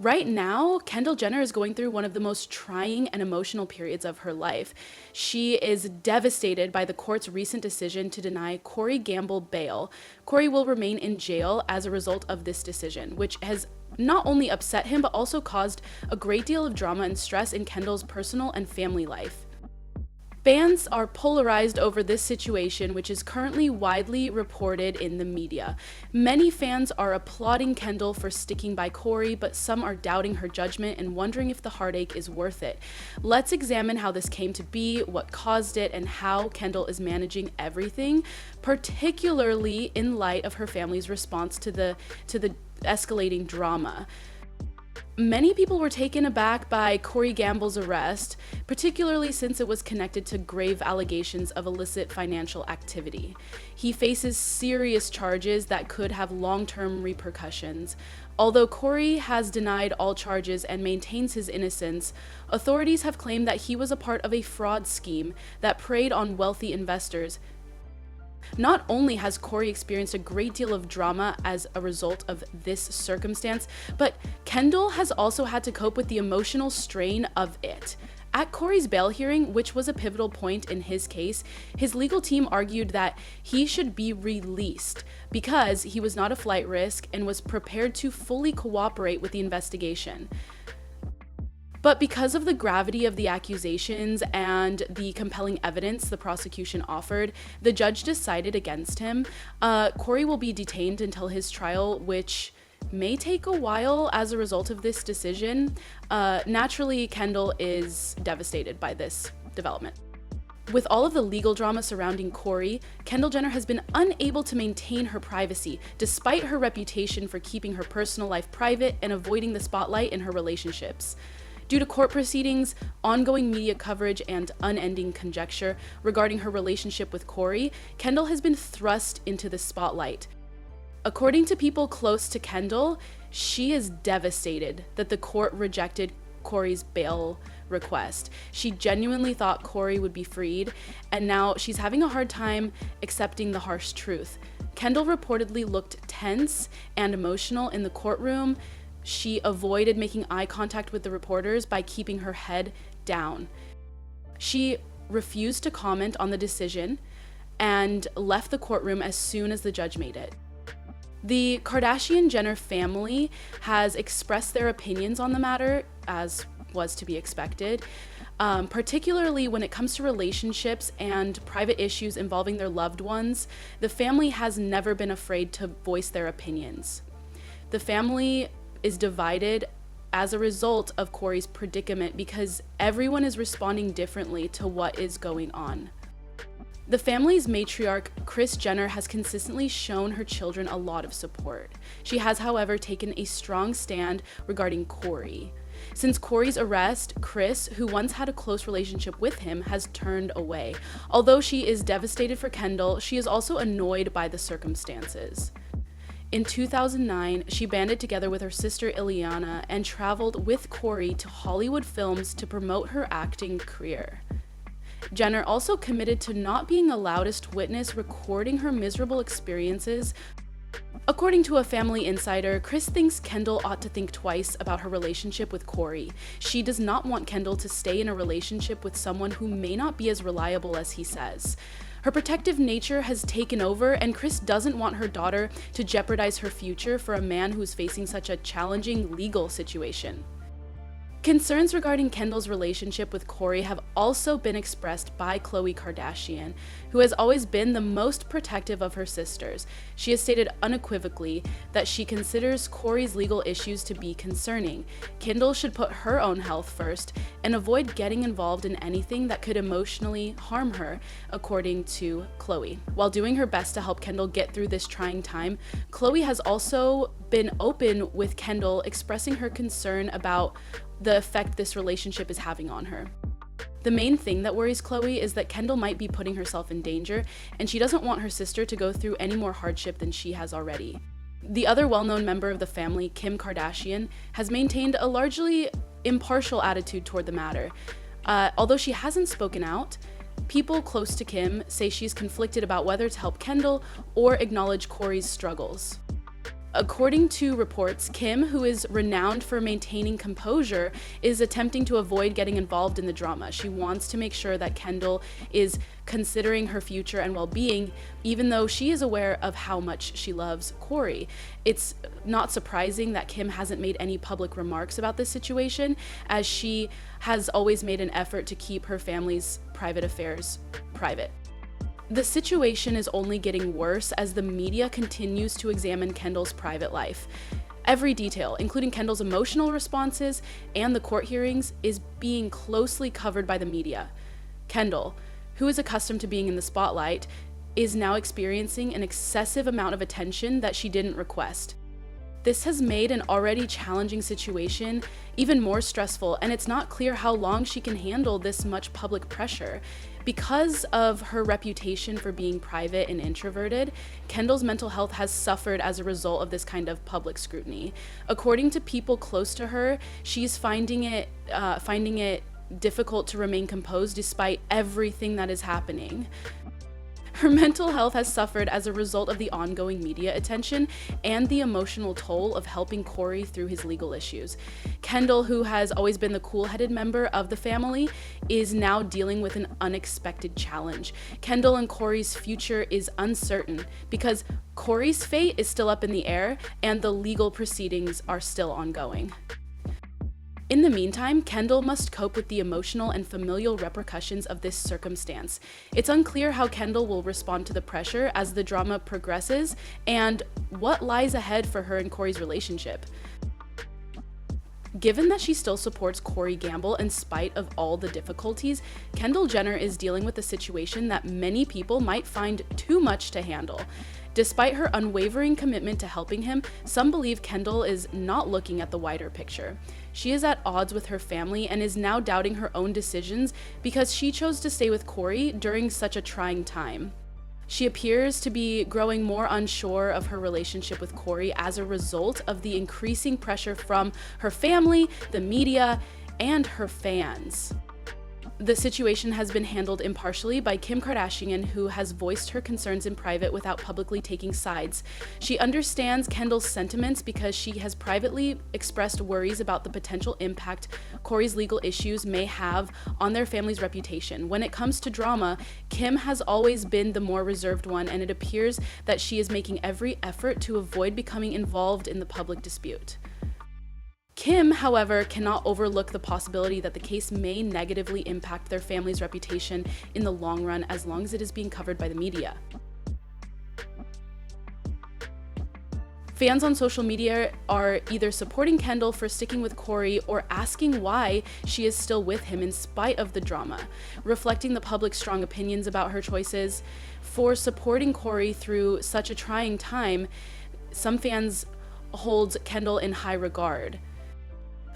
Right now, Kendall Jenner is going through one of the most trying and emotional periods of her life. She is devastated by the court's recent decision to deny Corey Gamble bail. Corey will remain in jail as a result of this decision, which has not only upset him, but also caused a great deal of drama and stress in Kendall's personal and family life. Fans are polarized over this situation, which is currently widely reported in the media. Many fans are applauding Kendall for sticking by Corey, but some are doubting her judgment and wondering if the heartache is worth it. Let's examine how this came to be, what caused it, and how Kendall is managing everything, particularly in light of her family's response to the escalating drama. Many people were taken aback by Corey Gamble's arrest, particularly since it was connected to grave allegations of illicit financial activity. He faces serious charges that could have long-term repercussions. Although Corey has denied all charges and maintains his innocence, authorities have claimed that he was a part of a fraud scheme that preyed on wealthy investors. Not only has Corey experienced a great deal of drama as a result of this circumstance, but Kendall has also had to cope with the emotional strain of it. At Corey's bail hearing, which was a pivotal point in his case, his legal team argued that he should be released because he was not a flight risk and was prepared to fully cooperate with the investigation. But because of the gravity of the accusations and the compelling evidence the prosecution offered, the judge decided against him. Corey will be detained until his trial, which may take a while as a result of this decision. Naturally, Kendall is devastated by this development. With all of the legal drama surrounding Corey, Kendall Jenner has been unable to maintain her privacy, despite her reputation for keeping her personal life private and avoiding the spotlight in her relationships. Due to court proceedings, ongoing media coverage, and unending conjecture regarding her relationship with Corey, Kendall has been thrust into the spotlight. According to people close to Kendall, she is devastated that the court rejected Corey's bail request. She genuinely thought Corey would be freed, and now she's having a hard time accepting the harsh truth. Kendall reportedly looked tense and emotional in the courtroom. She avoided making eye contact with the reporters by keeping her head down. She refused to comment on the decision and left the courtroom as soon as the judge made it. The Kardashian-Jenner family has expressed their opinions on the matter, as was to be expected, particularly when it comes to relationships and private issues involving their loved ones. The family has never been afraid to voice their opinions. The family is divided as a result of Corey's predicament because everyone is responding differently to what is going on. The family's matriarch, Kris Jenner, has consistently shown her children a lot of support. She has, however, taken a strong stand regarding Corey. Since Corey's arrest, Kris, who once had a close relationship with him, has turned away. Although she is devastated for Kendall, she is also annoyed by the circumstances. In 2009, she banded together with her sister Ileana and traveled with Corey to Hollywood Films to promote her acting career. Jenner also committed to not being the loudest witness recording her miserable experiences. According to a family insider, Kris thinks Kendall ought to think twice about her relationship with Corey. She does not want Kendall to stay in a relationship with someone who may not be as reliable as he says. Her protective nature has taken over, and Kris doesn't want her daughter to jeopardize her future for a man who's facing such a challenging legal situation. Concerns regarding Kendall's relationship with Corey have also been expressed by Khloe Kardashian, who has always been the most protective of her sisters. She has stated unequivocally that she considers Corey's legal issues to be concerning. Kendall should put her own health first and avoid getting involved in anything that could emotionally harm her, according to Khloe. While doing her best to help Kendall get through this trying time, Khloe has also been open with Kendall, expressing her concern about the effect this relationship is having on her. The main thing that worries Khloe is that Kendall might be putting herself in danger, and she doesn't want her sister to go through any more hardship than she has already. The other well-known member of the family, Kim Kardashian, has maintained a largely impartial attitude toward the matter. Although she hasn't spoken out, people close to Kim say she's conflicted about whether to help Kendall or acknowledge Corey's struggles. According to reports, Kim, who is renowned for maintaining composure, is attempting to avoid getting involved in the drama. She wants to make sure that Kendall is considering her future and well-being, even though she is aware of how much she loves Kourtney. It's not surprising that Kim hasn't made any public remarks about this situation, as she has always made an effort to keep her family's private affairs private. The situation is only getting worse as the media continues to examine Kendall's private life. Every detail, including Kendall's emotional responses and the court hearings, is being closely covered by the media. Kendall, who is accustomed to being in the spotlight, is now experiencing an excessive amount of attention that she didn't request. This has made an already challenging situation even more stressful, and it's not clear how long she can handle this much public pressure. Because of her reputation for being private and introverted, Kendall's mental health has suffered as a result of this kind of public scrutiny. According to people close to her, she's finding it difficult to remain composed despite everything that is happening. Her mental health has suffered as a result of the ongoing media attention and the emotional toll of helping Kourtney through his legal issues. Kendall, who has always been the cool-headed member of the family, is now dealing with an unexpected challenge. Kendall and Kourtney's future is uncertain because Kourtney's fate is still up in the air and the legal proceedings are still ongoing. In the meantime, Kendall must cope with the emotional and familial repercussions of this circumstance. It's unclear how Kendall will respond to the pressure as the drama progresses and what lies ahead for her and Kourtney's relationship. Given that she still supports Kourtney Gamble in spite of all the difficulties, Kendall Jenner is dealing with a situation that many people might find too much to handle. Despite her unwavering commitment to helping him, some believe Kendall is not looking at the wider picture. She is at odds with her family and is now doubting her own decisions because she chose to stay with Kourtney during such a trying time. She appears to be growing more unsure of her relationship with Kourtney as a result of the increasing pressure from her family, the media, and her fans. The situation has been handled impartially by Kim Kardashian, who has voiced her concerns in private without publicly taking sides. She understands Kendall's sentiments because she has privately expressed worries about the potential impact Kourtney's legal issues may have on their family's reputation. When it comes to drama, Kim has always been the more reserved one, and it appears that she is making every effort to avoid becoming involved in the public dispute. Kim, however, cannot overlook the possibility that the case may negatively impact their family's reputation in the long run as long as it is being covered by the media. Fans on social media are either supporting Kendall for sticking with Kourtney or asking why she is still with him in spite of the drama, reflecting the public's strong opinions about her choices. For supporting Kourtney through such a trying time, some fans hold Kendall in high regard.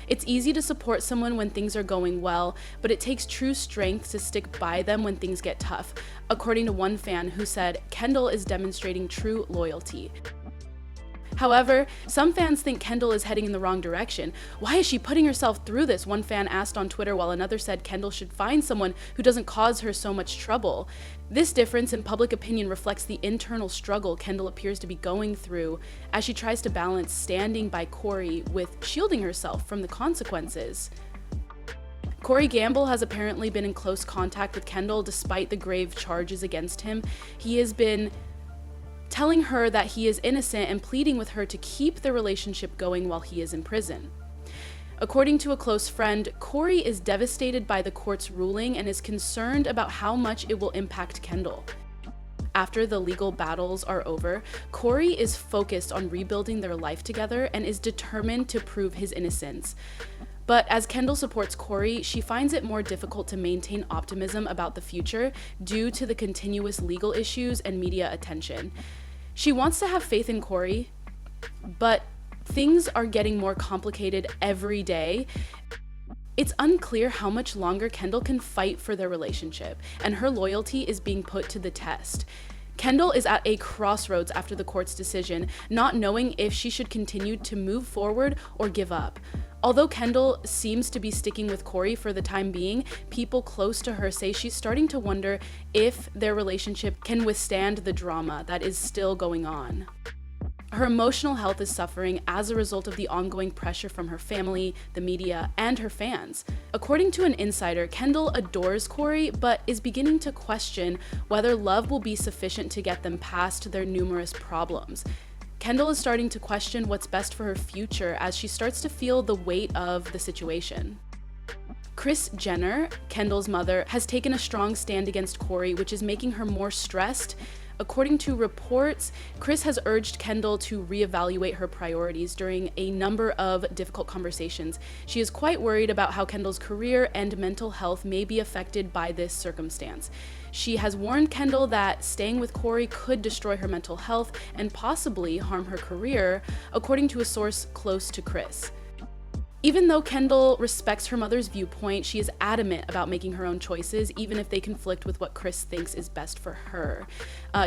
It's easy to support someone when things are going well, but it takes true strength to stick by them when things get tough, according to one fan who said, "Kendall is demonstrating true loyalty." However, some fans think Kendall is heading in the wrong direction. Why is she putting herself through this? One fan asked on Twitter, while another said Kendall should find someone who doesn't cause her so much trouble. This difference in public opinion reflects the internal struggle Kendall appears to be going through as she tries to balance standing by Kourtney with shielding herself from the consequences. Kourtney Gamble has apparently been in close contact with Kendall despite the grave charges against him. He has been telling her that he is innocent and pleading with her to keep the relationship going while he is in prison. According to a close friend, Kourtney is devastated by the court's ruling and is concerned about how much it will impact Kendall. After the legal battles are over, Kourtney is focused on rebuilding their life together and is determined to prove his innocence. But as Kendall supports Kourtney, she finds it more difficult to maintain optimism about the future due to the continuous legal issues and media attention. She wants to have faith in Kourtney, but things are getting more complicated every day. It's unclear how much longer Kendall can fight for their relationship, and her loyalty is being put to the test. Kendall is at a crossroads after the court's decision, not knowing if she should continue to move forward or give up. Although Kendall seems to be sticking with Kourtney for the time being, people close to her say she's starting to wonder if their relationship can withstand the drama that is still going on. Her emotional health is suffering as a result of the ongoing pressure from her family, the media, and her fans. According to an insider, Kendall adores Kourtney, but is beginning to question whether love will be sufficient to get them past their numerous problems. Kendall is starting to question what's best for her future as she starts to feel the weight of the situation. Kris Jenner, Kendall's mother, has taken a strong stand against Kourtney, which is making her more stressed. According to reports, Kris has urged Kendall to reevaluate her priorities during a number of difficult conversations. She is quite worried about how Kendall's career and mental health may be affected by this circumstance. She has warned Kendall that staying with Kourtney could destroy her mental health and possibly harm her career, according to a source close to Kris. Even though Kendall respects her mother's viewpoint, she is adamant about making her own choices, even if they conflict with what Kris thinks is best for her.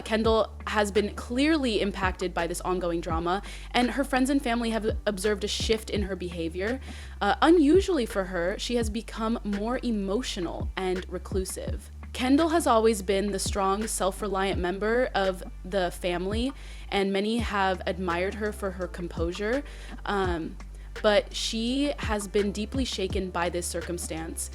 Kendall has been clearly impacted by this ongoing drama, and her friends and family have observed a shift in her behavior. Unusually for her, she has become more emotional and reclusive. Kendall has always been the strong, self-reliant member of the family, and many have admired her for her composure. But she has been deeply shaken by this circumstance.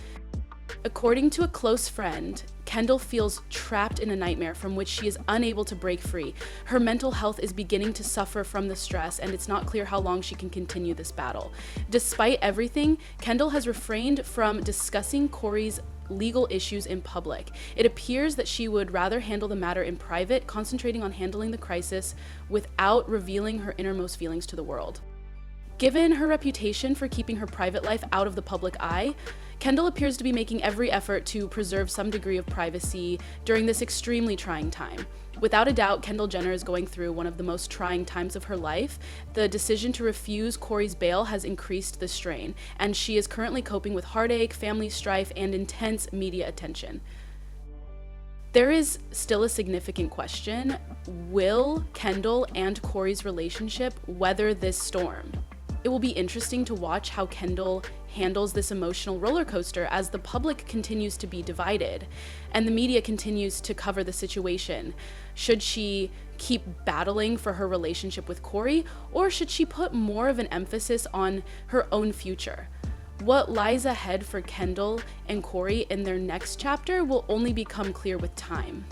According to a close friend, Kendall feels trapped in a nightmare from which she is unable to break free. Her mental health is beginning to suffer from the stress, and it's not clear how long she can continue this battle. Despite everything, Kendall has refrained from discussing Kourtney's legal issues in public. It appears that she would rather handle the matter in private, concentrating on handling the crisis without revealing her innermost feelings to the world. Given her reputation for keeping her private life out of the public eye, Kendall appears to be making every effort to preserve some degree of privacy during this extremely trying time. Without a doubt, Kendall Jenner is going through one of the most trying times of her life. The decision to refuse Kourtney's bail has increased the strain, and she is currently coping with heartache, family strife, and intense media attention. There is still a significant question: will Kendall and Kourtney's relationship weather this storm? It will be interesting to watch how Kendall handles this emotional roller coaster as the public continues to be divided and the media continues to cover the situation. Should she keep battling for her relationship with Kourtney, or should she put more of an emphasis on her own future? What lies ahead for Kendall and Kourtney in their next chapter will only become clear with time.